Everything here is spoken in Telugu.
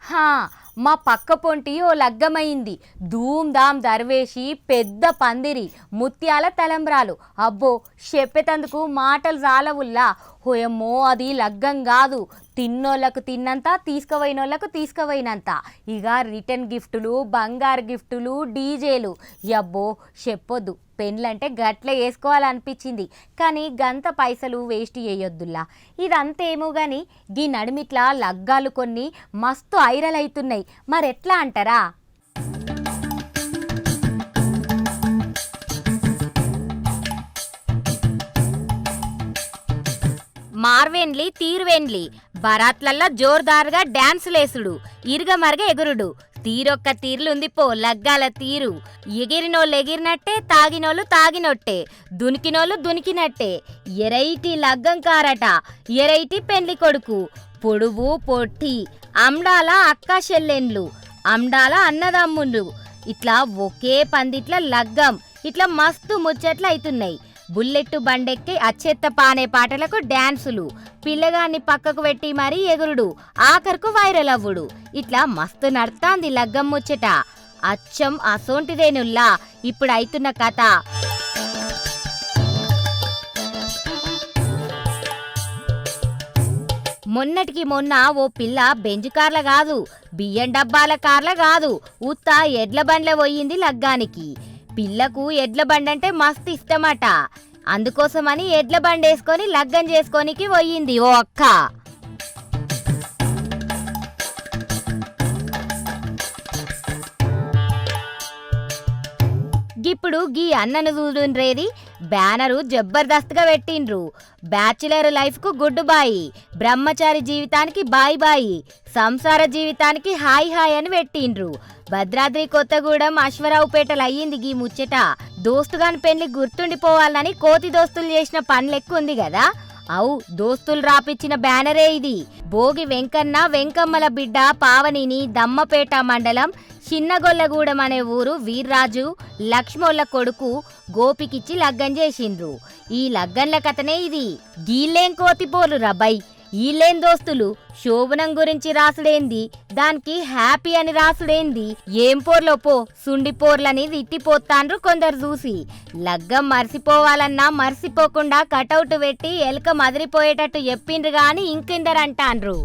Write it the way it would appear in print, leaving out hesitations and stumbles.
హా మా పక్క పొంటి ఓ లగ్గమైంది. ధూమ్ధాం దర్వేసి పెద్ద పందిరి, ముత్యాల తలంబ్రాలు. అబ్బో చెప్పేతందుకు మాటలు రాలవుల్లా. హోయమ్మో అది లగ్గం కాదు, తిన్నోళ్ళకు తిన్నంత, తీసుకుపోయినోళ్ళకు తీసుకుపోయినంత. ఇక రిటర్న్ గిఫ్టులు, బంగారు గిఫ్టులు, డీజేలు. అబ్బో చెప్పొద్దు, పెళ్ళంటే గట్ల వేసుకోవాలనిపించింది. కానీ గంత పైసలు వేస్ట్ చేయొద్దుల్లా. ఇదంతేమో కానీ గీ నడిమిట్లా లగ్గాలు కొన్ని మస్తు ఐరలవుతున్నాయి. మరెట్లా అంటారా? మార్వెన్లి తీరువెన్లి బరాత్లల్లా జోర్దారుగా డాన్సులేసుడు, ఇరుగమరగ ఎగురుడు. తీరొక్క తీర్లుంది పో లగ్గాల తీరు. ఎగిరినోళ్ళు ఎగిరినట్టే, తాగినోళ్ళు తాగినొట్టే, దునికినోళ్ళు దునికినట్టే. ఎరైటి లగ్గం కారట, ఎరైటి పెండ్లి కొడుకు. పొడువు పొట్టి, అమ్డాల అక్క చెల్లెన్లు, అమ్డాల అన్నదమ్ముళ్ళు. ఇట్లా ఒకే పందిట్ల లగ్గం. ఇట్లా మస్తు ముచ్చట్లు అవుతున్నాయి. బుల్లెట్టు బండెక్కి అచ్చెత్త పానే పాటలకు డ్యాన్సులు, పిల్లగాన్ని పక్కకు పెట్టి మరీ ఎగురుడు, ఆఖరుకు వైరల్ అవ్వుడు. ఇట్లా మస్తు నడుతాంది లగ్గం ముచ్చట. అచ్చం అసోంటిదేనుల్లా ఇప్పుడు అయితున్న కథ. మొన్నటికి మొన్న ఓ పిల్ల బెంజ్ కార్ల కాదు, బియ్యం డబ్బాల కార్ల కాదు, ఉత్త ఎడ్ల బండ్ల పోయింది లగ్గానికి. పిల్లకు ఎడ్ల బండంటే మస్తు ఇష్టమట. అందుకోసమని ఎడ్ల బండేసుకొని లగ్గం చేసుకోనికి పోయింది ఓ అక్క. ఇప్పుడు గీ అన్నను చూడుండ్రేది, బ్యానరు జబర్దస్త్గా పెట్టిండ్రు. బ్యాచులర్ లైఫ్కు గుడ్ బాయ్, బ్రహ్మచారి జీవితానికి బాయ్ బాయ్, సంసార జీవితానికి హాయ్ హాయ్ అని పెట్టిండ్రు. భద్రాద్రి కొత్తగూడెం అశ్వరావుపేటలు అయ్యింది గీ ముచ్చట. దోస్తుగాని పెళ్లి గుర్తుండిపోవాలని కోతి దోస్తులు చేసిన పనులెక్కుంది కదా. అవు దోస్తులు రాపిచ్చిన బ్యానరే ఇది. భోగి వెంకన్న వెంకమ్మల బిడ్డ పావనిని దమ్మపేట మండలం చిన్నగొల్లగూడెం అనే ఊరు వీర్రాజు లక్ష్మోళ్ళ కొడుకు గోపికిచ్చి లగ్గం చేసిండ్రు. ఈ లగ్గంల కథనే ఇది. గీళ్ళేం కోతిపోర్లు రబ్బై, ఈళ్ళేం దోస్తులు. శోభనం గురించి రాసుడేంది, దానికి హ్యాపీ అని రాసుడేంది. ఏం పోర్లో పో సుండి పోర్లని తిట్టిపోతాండ్రు కొందరు చూసి. లగ్గం మర్చిపోవాలన్నా మర్చిపోకుండా కటౌట్ పెట్టి ఎలక మదిరిపోయేటట్టు చెప్పిండ్రు గాని ఇంకిందరంటాండ్రు.